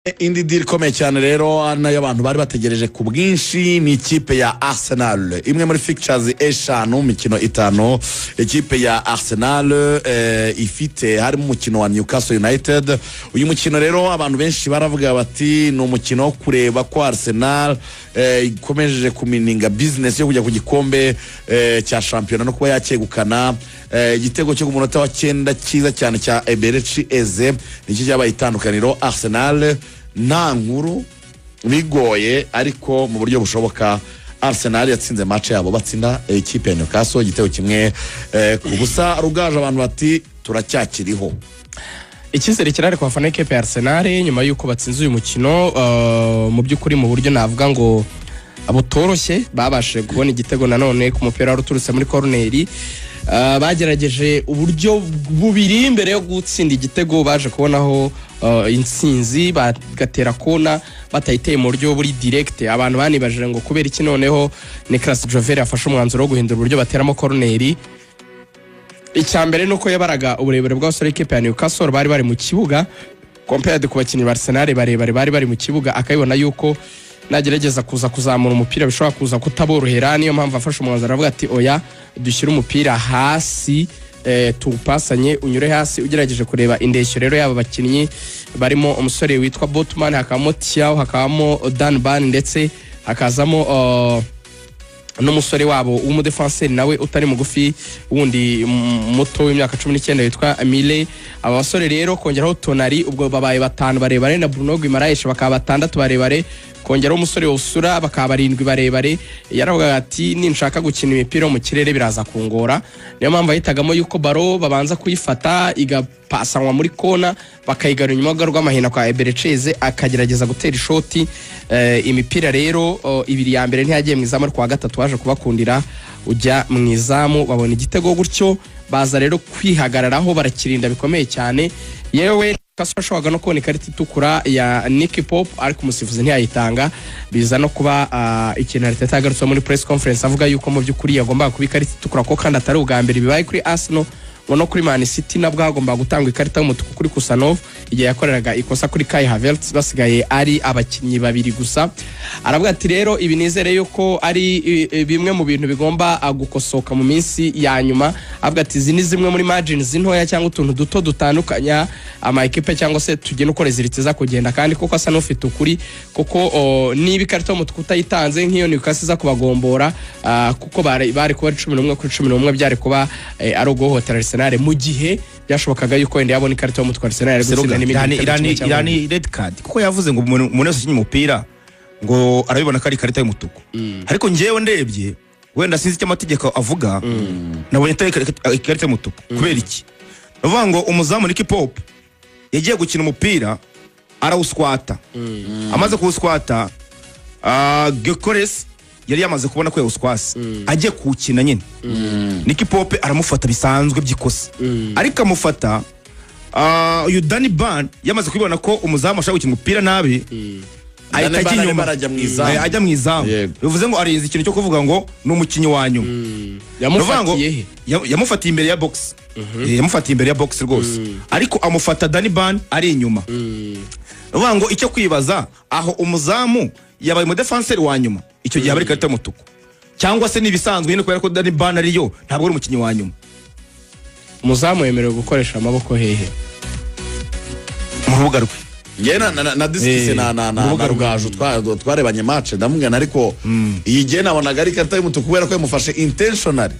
indi deal ikomeye cyane rero nayo abantu bari bategereje ku bwinshi ni ikipe ya Arsenal. Imwe muri fixtures eshanu mikino itanu ikipe ya Arsenal ifite harimo umukino wa Newcastle United. Uyu mukino rero abantu benshi baravuga bati ni umukino wo kureba ko Arsenal ikomeje kumininga business yo kujya ku gikombe cya shampiyona no kuba yakegukana igitego cyo ku munota wa 9 cyiza cyane cya Eberechi Eze nicyo cyabaye itandukaniro. Arsenal nta nkuru bigoye ariko mu buryo bushoboka Arsenal yatsinze match yabo batsinda ikipe ya Newcastle igitego kimwe ku busa. Rugaje abantu bati turacyakiriho icyizere kirari kwa fana ikipe ya Arsenal nyuma yuko batsinze uyu mukino mu by'ukuri mu buryo navuga ngo abutoroshye babashe kubona igitego nanone ku mupira uturutse muri corner. Bagerageje uburyo bubiri imbere yo gutsinda igitego baje kubonaho insinzi bagatera kona batayiteye mu buryo buri direct. Abantu banibajije ngo kubera iki noneho Nicolas Jover yafashe umwanzuro wo guhindura uburyo bateramo corner. Icyambere nuko yabaraga uburebure bw'abasore ikipe ya Newcastle bari mu kibuga compared ku bakinnyi ba Arsenal barebare bari mu kibuga, akabibona yuko nagerageza kuza kuzamura umupira bishobora kuza kutaborohera. Niyo mpamvu afashe umwanzuro aravuga ati oya dushyira umupira hasi tupasanye unyure hasi. Ugerageje kureba indeshyo rero yaba bakinnyi barimo umusore witwa Botman, hakabamo Thiaw, hakabamo Dan Ban ndetse hakazamo n'umusore wabo w'umudefenseur nawe utari mugufi wundi muto w'imyaka 19 witwa Mile. Aba basore rero kongeraho Tonali ubwo babaye batanu barebare na Bruno Guimaraes bakaba batandatu barebare, kongeraho umusore Usura bakaba barindwi barebare. Yaravuga ati ninshaka gukina imipira mu kirere biraza kungora, niyo mpamvu yitagamo yuko baro babanza kuyifata igapasanwa muri kona bakayigarura inyuma rw'amahina kwa Eberecheze akagerageza gutera ishoti. Imipira rero ibiri ya mbere ntiyagiye mu izamu, kwa gatatu waje kubakundira ujya mu izamu babona igitego gutyo baza rero kwihagararaho barakirinda bikomeye cyane. Yewe kashoboraga no kubona ikarita itukura ya Nicky Pope ariko umusifuzi ntiyayitanga, biza no kuba ikintu Arteta yagarutse muri press conference avuga yuko mu by'ukuri yagomba kuba ikarita itukura ko kandi atari ubwa mbere bibaye kuri Arsenal ngo no kuri Man City nabwo agomba gutanga ikarita y'umutuku kuri Kusanov igihe yakoreraga ikosa kuri Kai Havertz basigaye ari abakinnyi babiri gusa. Aravuga ati rero ibi nizere yuko ari bimwe mu bintu bigomba gukosoka mu minsi ya nyuma. Avuga ati izi ni zimwe muri margins ntoya cyangwa utuntu duto dutandukanya ama equipe cyangwa se tugena uko rezilitiza kugenda, kandi kuko asa n'ufite ukuri kuko niba ikarita y'umutuku utayitanze nk'iyo Newcastle za kubagombora kuko bari kuba 11 kuri 11 byari kuba ari uguhotera Arsenal mu gihe byashobokaga yuko wenda yabona ikarita y'umutuku Arsenal gutsinda n'imindi Irani red card kuko yavuze ngo umuntu wese ukinnye umupira ngo arabibona ko ari ikarita y'umutuku. Ariko ngewe ndebye wenda sinzi icyo amategeko avuga nabonye ikarita y'umutuku kubera iki bavuga ngo umuzamu Nicky Pope yagiye gukina umupira arawuswata amaze kuwuswata Gyökeres yari yamaze kubona ko yawuswase agiye kuwukina nyine Nicky Pope aramufata bisanzwe by'ikosa ariko amufata uyu Danny Ban yamaze kubibona ko umuzamu ashaka gukina umupira nabi ahita ajya inyuma ajya mu izamu. Bivuze ngo arinze ikintu cyo kuvuga ngo ni umukinnyi wa nyuma yamufatiye imbere ya box yamufatiye imbere ya box rwose ariko amufata Danny Ban ari inyuma. Bivuga ngo icyo kwibaza aho umuzamu yabaye mu defenseur wa nyuma icyo gihe bari karita y'umutuku cyangwa se nibisanzwe nyine kubera ko Danny Ban ariyo ntabwo ari umukinnyi wa nyuma. Umuzamu yemerewe gukoresha amaboko hehe mu rubuga rwe. Ngena na diskise na Rugaju twarebanye match ndamugana ariko iyi gihe nabonaga ari karita y'umutuku kubera ko yamufashe intentionally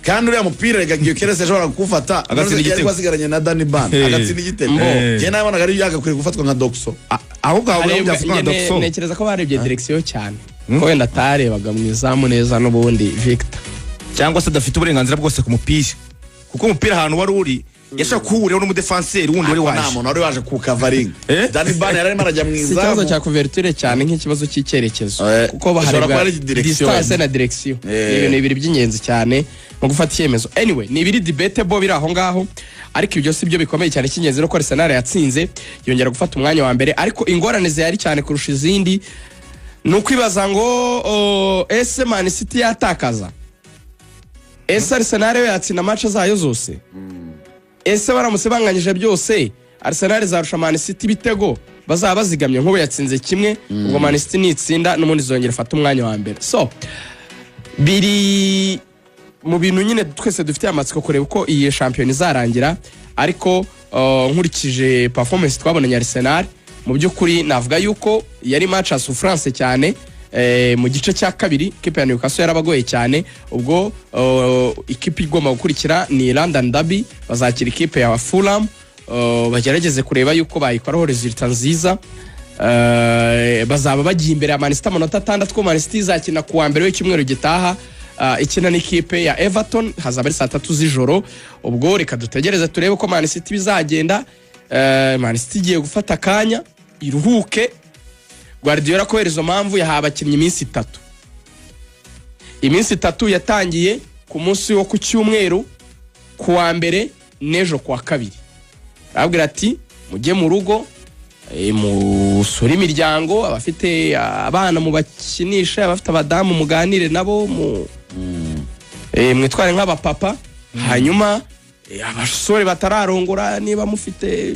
kandi uriya mupira rega Gyökeres ashobora gufata agasigaranye na Danny Ban agatsinda igitego. Ngena nabonaga ari yagakwiye gufatwa nka Doxo ahubwo aho byafatwa nka Doxo. Nekereza ko barebye direction cyane ko wenda tarebaga mu izamu neza n'ubundi Victor cyangwa se dafite uburenganzira bwose ku mupira kuko umupira ahantu wari uri yashaka kuhurira n'umudefenseur wundi wari waje. Nta muntu wari waje ku covering. Danny Ban yari marajya mu izamu. Ikibazo cya couverture cyane nk'ikibazo cy'icyerekezo kuko baharebwa distance na direction. Ibintu bibiri by'ingenzi cyane mu gufata icyemezo. Anyway ni ibiri debatable biri aho ngaho ariko ibyo si byo bikomeye cyane. Cy'ingenzi no ko Arsenal yatsinze yongera gufata umwanya wa mbere ariko ingorane zihari cyane kurusha izindi nukwibaza ngo Man City yatakaza Arsenal yatsinda match zayo zose baramutse banganyije byose Arsenal zarusha Man City bitego bazaba bazigamye nk'ubu yatsinze kimwe ubwo Man City nitsinda n'umundi zongera fata umwanya wa mbere so biri mu bintu nyine twese dufite amatsiko kureba uko iyi shampiyona izarangira ariko nkurikije performance twabonanye Arsenal mu by'ukuri navuga yuko yari match ya souffrance cyane mu gice cya kabiri ikipe ya Newcastle yarabagoye cyane ubwo ikipe igomba gukurikira ni London Derby bazakira ikipe ya Fulham bagerageze kureba yuko bayikoraho resultat nziza bazaba bagiye imbere ya Man City amanota 6 ko Man City izakina ku wa mbere w'icyumweru gitaha ikina n'ikipe ya Everton hazaba ari 3 z'ijoro ubwo reka dutegereze turebe ko Man City bizagenda Man City igiye gufata kanya iruhuke Guardiola ko herezo mpamvu yahabakinnye iminsi 3 yatangiye ku munsi wo ku cyumweru ku wa mbere nejo ku wa kabiri arabwira ati mujye mu rugo musura imiryango abafite abana mu bakinisha abafite abadamu muganire nabo mwitware nk'abapapa hanyuma abasore batararongora niba mufite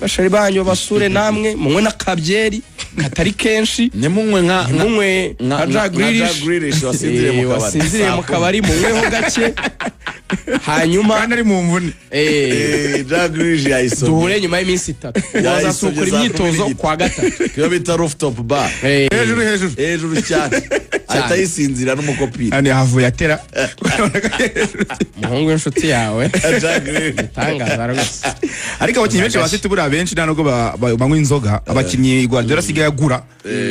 bashari banyu basure namwe munywe n'akabyeri katari kenshi munywe nka Jack Grealish wasinziriye mu kabari munyweho gake hanyuma kandi ari mu mvune Jack Grealish yayisomye duhure nyuma y'iminsi 3 bazasukura imyitozo kwa gatatu kiba bita rooftop bar hejuru cyane atayisinzira n'umukopira ane havuye atera muhungu w'inshuti yawe tangaza rwose ariko abakinnyi benshi bafite buriya benshi nta nubwo banywa inzoga abakinnyi Guardiola asigaye agura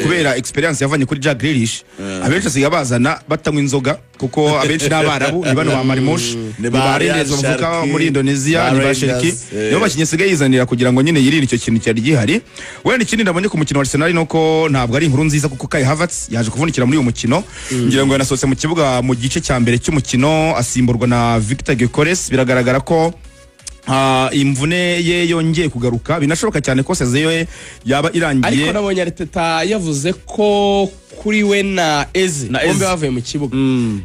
kubera experience yavanye kuri Jack Grealish abenshi asigaye bazana batanywa inzoga kuko abenshi n'abarabu ni bano ba Marimosh ni ba Rennes bavuka muri Indonesia ni ba Sheriki nibo bakinnyi asigaye yizanira kugira ngo nyine yirinde icyo kintu cyari gihari wenda ikindi ndabonye ku mukino wa Arsenal nuko ntabwo ari inkuru nziza kuko Kai Havertz yaje kuvunikira muri uyu mukino ngira ngo yanasohotse mu kibuga mu gice cya mbere cy'umukino asimburwa na Victor Gyökeres biragaragara ko imvune ye yongeye kugaruka binashoboka cyane ko sezeyo yaba irangiye ariko nabonye Arteta yavuze ko kuri we na Eze bombe bavuye mu kibuga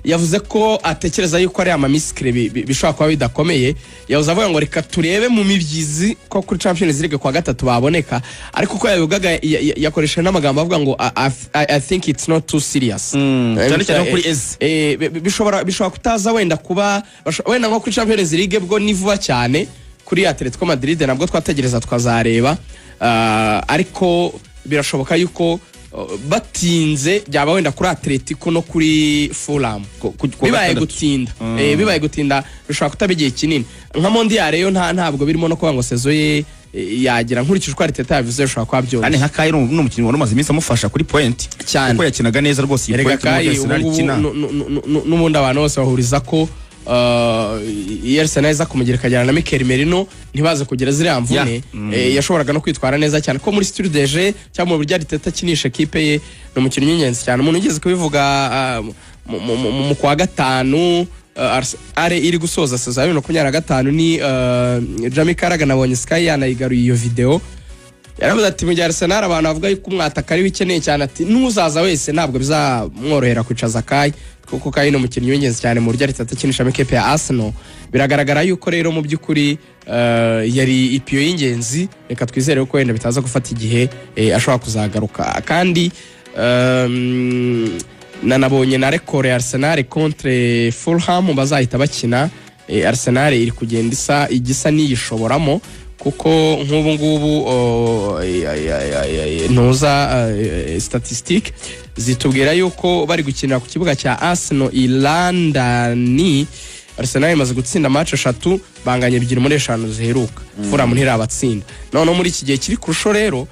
yavuze ko atekereza yuko ari amamisikire bishobora kuba bidakomeye yavuze avuga ngo reka turebe mu mibyizi ko kuri Champions League kwa gatatu baboneka ariko uko yabivugaga yakoresha n'amagambo avuga ngo I think it's not too serious cyane cyane kuri Eze bishobora kutaza wenda kuba wenda nko kuri Champions League bwo ni vuba cyane kuri Atletico Madrid nabwo twategereza twazareba ariko birashoboka yuko batinze byaba wenda kuri Atletico no kuri Fulham bibaye gutinda bishobora kutabigiye kinini nka Mondial yo ntabwo birimo no kuba ngo sezo ye yagira nkurikije uko Arteta yavuze bishobora kwa byose ane nka Kai n'umukinnyi wari umaze iminsi amufasha kuri point kuko yakinaga neza rwose iyi point n'ubundi abantu bose bahuriza ko Arsenal iza kumugira kajyana na Mikel Merino ntibaze kugira ziriya mvune yashoboraga no kwitwara neza cyane ko muri Studio DG cyangwa mu buryo Arteta akinisha equipe ye no mukinnyi w'ingenzi cyane umuntu ugeze kubivuga mu kwa gatanu are iri gusoza saison 2025 ni Jamie Carragher nabonye Sky yanayigaruye iyo video yaravuze ati mu gihe Arsenal abantu bavuga yuko umwataka ari bikeneye cyane ati nuzaza wese ntabwo bizamworohera kwicaza Kai kuko Kai no mukinnyi w'ingenzi cyane mu buryo Arteta akinisha equipe ya Arsenal biragaragara yuko rero mu by'ukuri yari ipiyo y'ingenzi reka twizere ko wenda bitaza gufata igihe ashobora kuzagaruka kandi nanabonye na record ya Arsenal contre Fulham bazahita bakina Arsenal iri kugenda igisa niyishoboramo kuko nk'ubu ngubu ntuza statistique zitubwira yuko bari gukinira ku kibuga cya Arsenal i London Arsenal imaze gutsinda match 3 banganye 2 muri 5 ziheruka Fulham ntirabatsinda none muri iki gihe kiri kurusho rero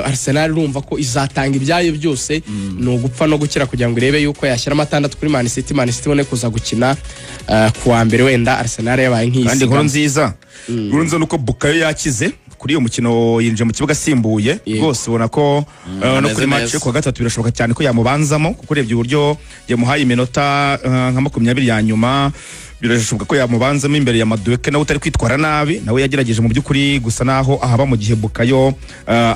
Arsenal urumva ko izatanga ibyayo byose no gupfa no gukira kugira ngo irebe yuko yashyira amatandatu kuri Man City bone kuza gukina kuwa mbere wenda Arsenal yabaye nk'isi kandi nkuru nziza urunzo nuko Bukayo yakize kuri uyu mukino yinje mu kibuga simbuye rwose ubona ko no kuri match kwa gatatu birashoboka cyane ko yamubanzamo kuko urebye uburyo yamuhaye iminota nka 20 ya nyuma birashoboka ko yamubanzamo imbere ya Madueke nawe utari kwitwara nabi nawe yagerageje mu by'ukuri gusa naho ahaba mu gihe Bukayo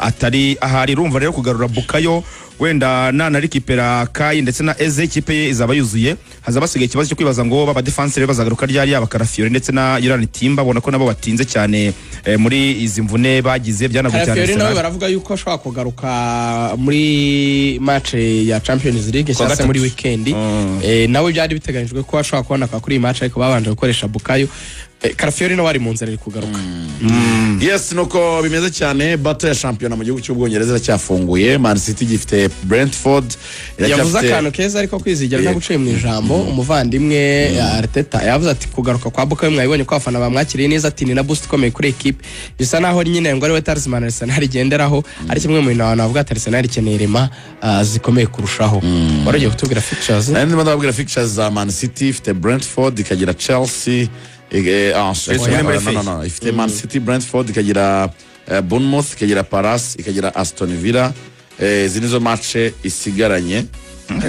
atari ahari rumva rero kugarura Bukayo wenda nana rikipera Kai ndetse na Eze ikipe ye izaba yuzuye haza basigaye ikibazo cyo kwibaza ngo baba defenseur bazagaruka ryari yaba Karafiore ndetse na Yoran Timba bona ko nabo batinze cyane muri izi mvune bagize byanaguye cyane Karafiore nawe baravuga yuko ashobora kugaruka muri match ya Champions League cyangwa se muri weekend nawe byari biteganyijwe ko ashobora kuboneka kuri iyi match ariko babanje gukoresha Bukayo Karafiore nawe ari mu nzira ari kugaruka yes nuko bimeze cyane battle ya shampiyona mu gihugu cy'Ubwongereza cyafunguye Man City gifite Brentford yavuze akantu keza ariko kwizigera nta guciye mu ijambo umuvandimwe Arteta yavuze ati kugaruka kwa Bukayo mwabibonye ko afana bamwakiriye neza ati ni na boost ikomeye kuri equipe bisa naho nyine ngo ari we talisman Arsenal igenderaho ari kimwe mu bintu abantu bavuga ati Arsenal ikeneye rema zikomeye kurushaho waragiye kutubwira fixtures ndimo ndababwira fixtures za Man City ifite Brentford ikagira Chelsea ifite Man City Brentford ikagira Bournemouth ikagira Palace ikagira Aston Villa izi nizo match isigaranye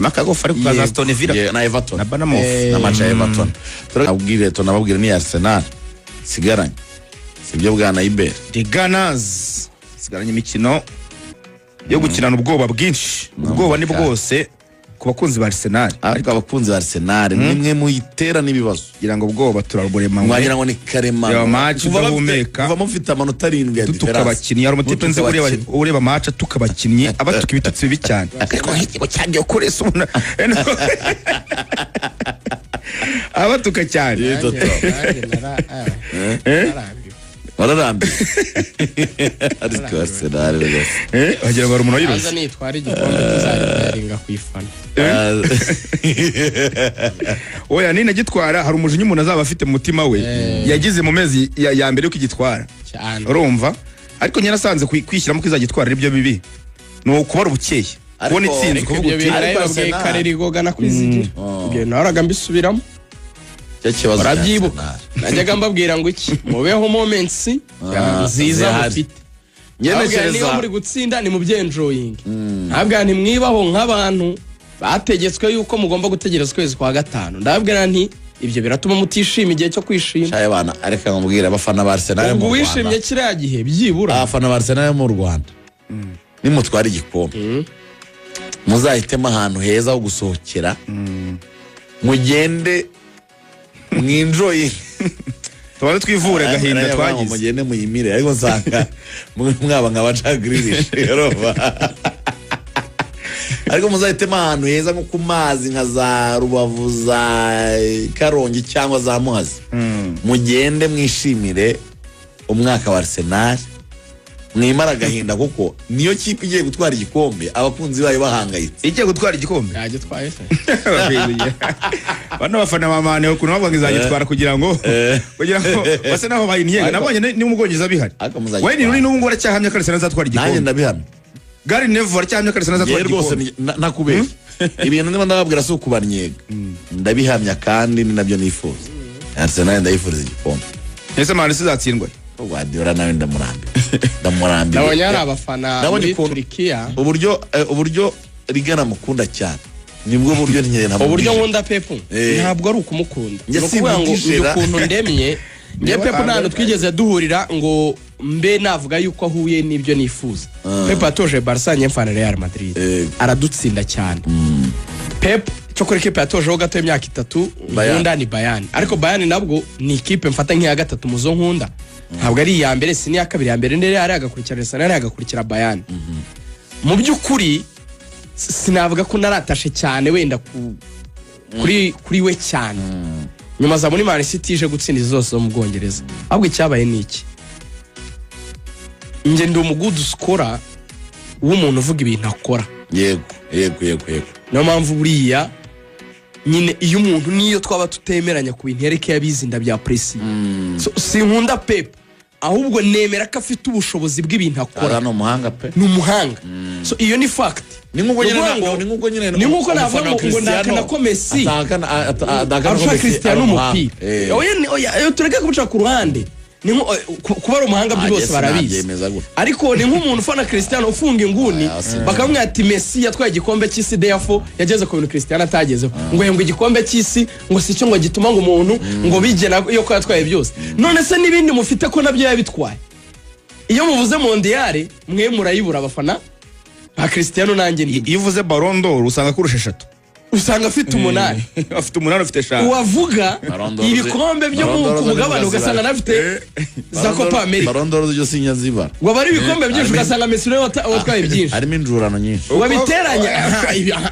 makagofa ari kukaza Aston Villa na Everton na Bournemouth na match ya Everton tunababwira ni Arsenal sigaranye sibyo bwana Iber the Gunners sigaranye imikino yo gukinana ubwoba bwinshi ubwoba ni bwose ku bakunzi ba Arsenal ariko abakunzi ba Arsenal nimwe muyitera nibibazo gira ngo ubwoba turarburema mwagira ngo ni karema ya match bahumeka kuva mufite amanota 7 ya difference tukabakinnyi ari umutipe nze ureba match tukabakinnyi abatuka ibitutsi bibi cyane ariko nk'ikigo cyagiye kuresa ubona abatuka cyane wararambi ariko Arsenal wagira ngo ari umuntu aza nitwara igikombe tuzaringa kwifana oya nina gitwara hari umujinya umuntu azaba afite mu mutima we yagize mu mezi ya mbere yo kugitwara urumva ariko nyarasanze kwishyiramo kwizagitwara ibyo bibi no kubara ubukeye kubona itsinzi kuvuga uti ariko karerigoga na kwizigira ngiye naraga mbisubiramo cyakibazo urabyibuka najyaga mbabwira ngo iki mubeho moments nziza mufite niyo muri gutsinda ni mu byenjoying ntabwo ntimwibaho nk'abantu bategetswe yuko mugomba gutegereza ukwezi kwa gatanu ndababwira nti ibyo biratuma mutishima igihe cyo kwishima cyaye bana areka ngubwira abafana ba Arsenal mu Rwanda wishimye kiriya gihe byibura abafana ba Arsenal mu Rwanda nimutwara igikombe muzahitemo ahantu heza ho gusohokera mugende mwinjoye tubane twivure gahinda twagize mugende muyimire ariko nsanga mwaba nk'abacagiririshe yarova ariko muzahitemo ahantu heza nko ku mazi nka za Rubavu za Karongi cyangwa za Muhazi mugende mwishimire umwaka wa Arsenal mwimara gahinda kuko niyo kipe igiye gutwara igikombe abakunzi bayo bahangayitse igiye gutwara igikombe yagitwaye se bano bafana mamane ukuntu bavuga ngo izagitwara kugira ngo base naho bayinyenga nabonye ni umugongeza bihari we ni ruri n'ubwo aracyahamya ko Arsenal azatwara igikombe nanjye ndabihamya Gary Neville aracyahamya ko Arsenal azatwara igikombe nakubeshya ibintu ndimo ndababwira so kubanyega ndabihamya kandi ni nabyo nifuza Arsenal ndayifuriza igikombe ese Man City izatsindwa Guardiola nawe ndamurambi nabonye ari abafana muri Turkiya uburyo rigana mukunda cyane nibwo buryo nyine ntabwo uburyo nkunda Pep ntabwo ari ukumukunda nukuvuga ngo ukuntu ndemye nge Pep nano twigeze duhurira ngo mbe navuga yuko ahuye nibyo nifuza Pep atoje Barca nyemfana Real Madrid aradutsinda cyane Pep chokore kipe atoje ho gato imyaka 3 nkunda ni Bayern ariko Bayern nabwo ni ikipe mfata nk'iya gatatu muzo nkunda ntabwo ari iya mbere si ni ya kabiri ya mbere ndere ari agakurikira Arsenal agakurikira Bayern mu byukuri sinavuga ko naratashe cyane wenda kuri we cyane nyuma za muri Man City ije gutsinda zose zo mu Bwongereza ahubwo icyabaye niki nge ndi umugudu skora w'umuntu uvuga ibintu akora yego no mpamvu buriya nyine iyo umuntu niyo twaba tutemeranya ku bintu yereke yabizinda bya presi si nkunda Pep ahubwo nemera ko afite ubushobozi bw'ibintu akora no muhanga pe ni umuhanga so iyo ni fact ni nkuko nyine ni nkuko navuga ngo nakana ko Messi adakana Cristiano umupira oya tureke kubica ku ruhande ni kuba umuhanga byose barabizi ariko ni nk'umuntu ufana Cristiano ufunga inguni bakamwe ati Messi yatwaye igikombe cy'isi deyafo yageze ku bintu Cristiano atagezeho ngo yemwe igikombe cy'isi ngo si cyo ngo gituma ngo umuntu ngo bigena yo ko yatwaye byose none se nibindi mufite ko nabyo yabitwaye iyo muvuze mondiale mwe murayibura abafana ba Cristiano nanjye ndi iyo uvuze Ballon d'Or usanga kurusha 3 usanga afite 8 afite 8 afite 5 uwavuga ibikombe byo ku mugabane ugasanga nafite za Copa America Ballon d'Or zyo sinya ziba ngo bari ibikombe byinshi ugasanga Messi niwe watwaye byinshi harimo injurano nyinshi wabiteranya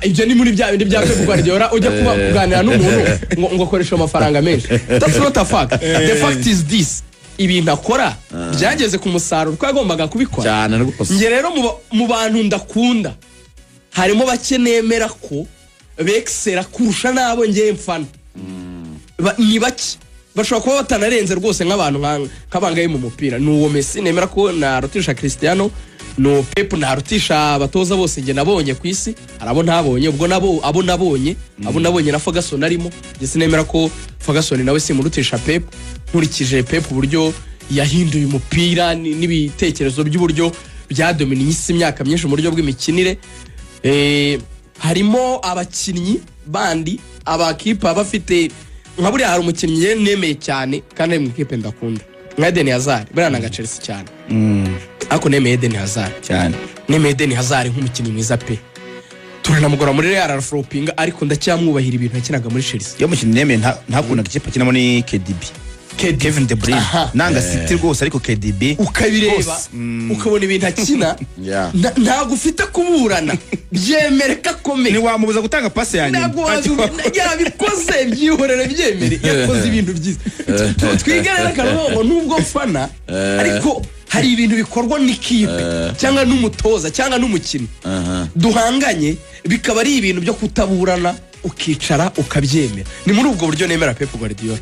ibyo ni muri bya bindi bya Pep Guardiola ujya kuba kuganira n'umuntu ngo akoresha amafaranga menshi that's not a fact the fact is this ibintu akora byageze ku musaruro twagombaga kubikora cyane rwose nge rero mu bantu ndakunda harimo bakenemera ko bexera kurusha nabo ngiye mfana ni baki bashobora kuba batanarenze rwose nk'abantu nk'abangaye mu mupira n'uwo Messi nemera ko narutisha Cristiano no Pep narutisha abatoza bose nge nabonye ku isi arabo ntabonye ubwo abo nabonye na Ferguson arimo ndetse nemera ko Ferguson nawe simurutisha Pep nkurikije Pep uburyo yahinduye umupira n'ibitekerezo by'uburyo byadominiye isi imyaka myinshi mu buryo bw'imikinire harimo abakinnyi bandi abakipa bafite nka buriya hari umukinnyi nemeye cyane kandi mu kipe ndakunda nka Eden Hazard buriya nanga Chelsea cyane ariko nemeye Eden Hazard cyane nemeye Eden Hazard nk'umukinnyi mwiza pe turanamugora muri Real Floping ariko ndacyamwubahira ibintu yakinaga muri Chelsea yo mukinnyi nemeye ntakunda ikipe kinamo ni KDB Kevin De Bruyne nanga City rwose ariko KDB ukabireba ukabona ibintu akina ntago ufite kuburana byemereka komeye ni wamubuza gutanga passe yanjye yabikoze byihorere byemere yakoze ibintu byiza twigarera karongo nubwo fana ariko hari ibintu bikorwa n'ikipe cyangwa n'umutoza cyangwa n'umukinnyi duhanganye bikaba ari ibintu byo kutaburana ukicara ukabyemera ni muri ubwo buryo nemera Pep Guardiola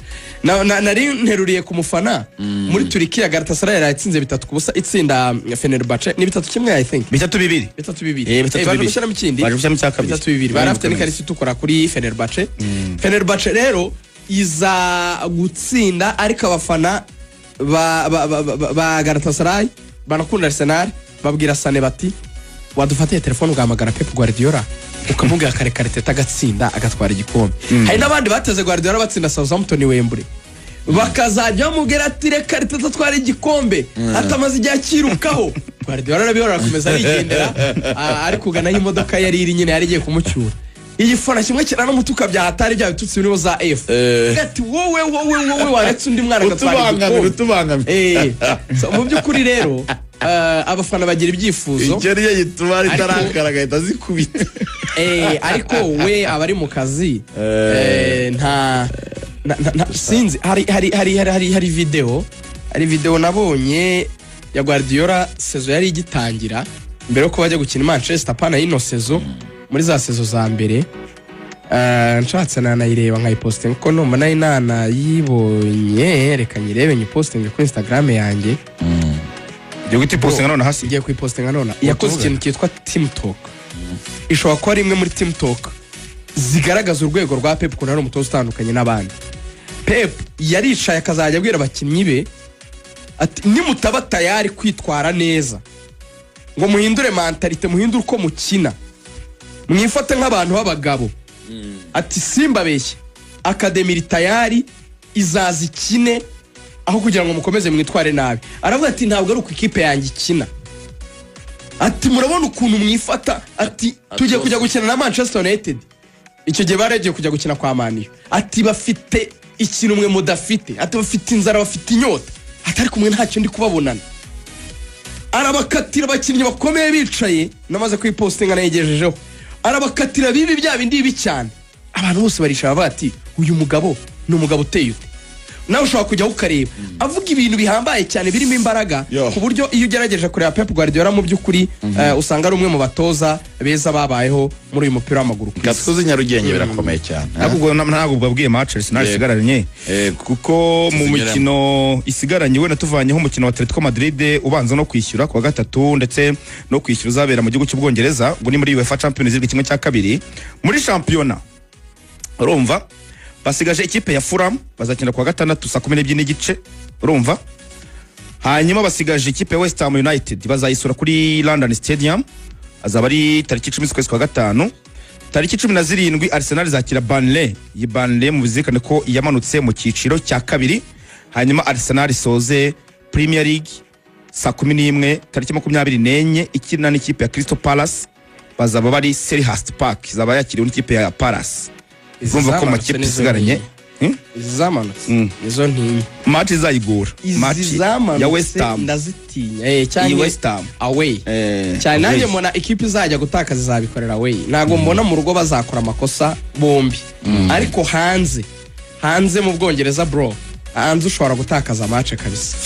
nari nteruriye ku mufana muri Turkiya Galatasaray yatsinze 3-0 itsinda Fenerbahce ni 3-1 I think 3-2 baje gushyira mu kindi baje gushyira mu cyakabiri 3-2 barafite n'ikarita itukura kuri Fenerbahce rero iza gutsinda ariko abafana ba Galatasaray banakunda Arsenal babwira Sane bati wadufatiye telefone ugamagara Pep Guardiola ukamubwira kare Teta agatsinda agatwara igikombe hari n'abandi bateze Guardiola batsinda Southampton Wembley bakazajya bamubwira ati reka Teta atwara igikombe atamaze igihe akirukaho Guardiola arabiora arakomeza arigendera ari kuganaho imodoka yari iri nyine yari igiye kumucyura iyi fana kimwe kirana n'umutuka bya hatari bya bitutsi biriho za F ati wowe waretse undi mwana agatwara igikombe mu by'ukuri rero abafana bagira ibyifuzo igeriye yituma ritarakara gahita zikubita ariko we abari mu kazi nta sinzi hari video nabonye ya Guardiola sezo yari igitangira mbere ko bajya gukina Manchester pana ino sezo muri za sezo za mbere nshatse nanayireba nkayipostinga ko numva nana yibonye reka nyirebe nyipostinga kuri Instagram yanjye yo gupostinga none hasi igiye kuyipostinga none yakoze ikintu cyitwa Team Talk ishobora kuba rimwe muri Team Talk zigaragaza urwego rwa Pep kunara umutoza utandukanye n'abandi Pep yaricaye akazajya abwira abakinnyi be ati nimutaba tayari kwitwara neza ngo muhindure mentalite muhindure uko mukina mwifate nk'abantu b'abagabo ati simbabeshye akademi tayari izaza ikine aho kugira ngo mukomeze mwitware nabi aravuga ati ntabwo ari uko ikipe yanjye ikina ati murabona ukuntu mwifata ati tujye kujya gukina na Manchester United icyo gihe baragiye kujya gukina kwa Man U ati bafite ikintu mwe mudafite ati bafite inzara bafite inyota atari kumwe ntacyo ndi kubabonana arabakatira abakinnyi bakomeye bicaye namaze kwipostinga nayegejejeho arabakatira bibi bya bindi bibi cyane abantu bose barishaba bati uyu mugabo ni umugabo uteye ute nawe ushobora kujya ukareba avuga ibintu bihambaye cyane birimo imbaraga ku buryo iyo ugerageje kureba Pep Guardiola mu by'ukuri usanga ari umwe mu batoza beza babayeho muri uyu mupira w'amaguru gasuze Nyarugenge birakomeye cyane ntabwo bwabwiye match Arsenal isigaranye kuko mu mukino isigaranye we natuvanyeho umukino wa Atletico Madrid ubanza no kwishyura kwa gatatu ndetse no kwishyura uzabera mu gihugu cy'Ubwongereza ubwo ni muri UEFA Champions League kimwe cya kabiri muri championnat urumva basigaje ikipe ya Fulham bazakina kwa gatandatu saa 12:30 urumva hanyuma basigaje ikipe ya West Ham United bazayisura kuri London Stadium azaba ari tariki 10 z'ukwezi kwa gatanu tariki 17 Arsenal zakira Burnley mu bizikane ko yamanutse mu cyiciro cya kabiri hanyuma Arsenal isoze Premier League saa 11 tariki 24 ikina n'ikipe ya Crystal Palace bazaba bari Selhurst Park izaba yakiriwe n'ikipe ya Palace urumva ko makipe isigaranye izamanutse izo ntinya match izayigora match ya West Ham ndazitinya cyane West Ham away cyane nanjye mbona ikipe izajya gutakaza izabikorera away ntago mbona mu rugo bazakora amakosa bombi ariko hanze mu Bwongereza bro hanze ushobora gutakaza match kabisa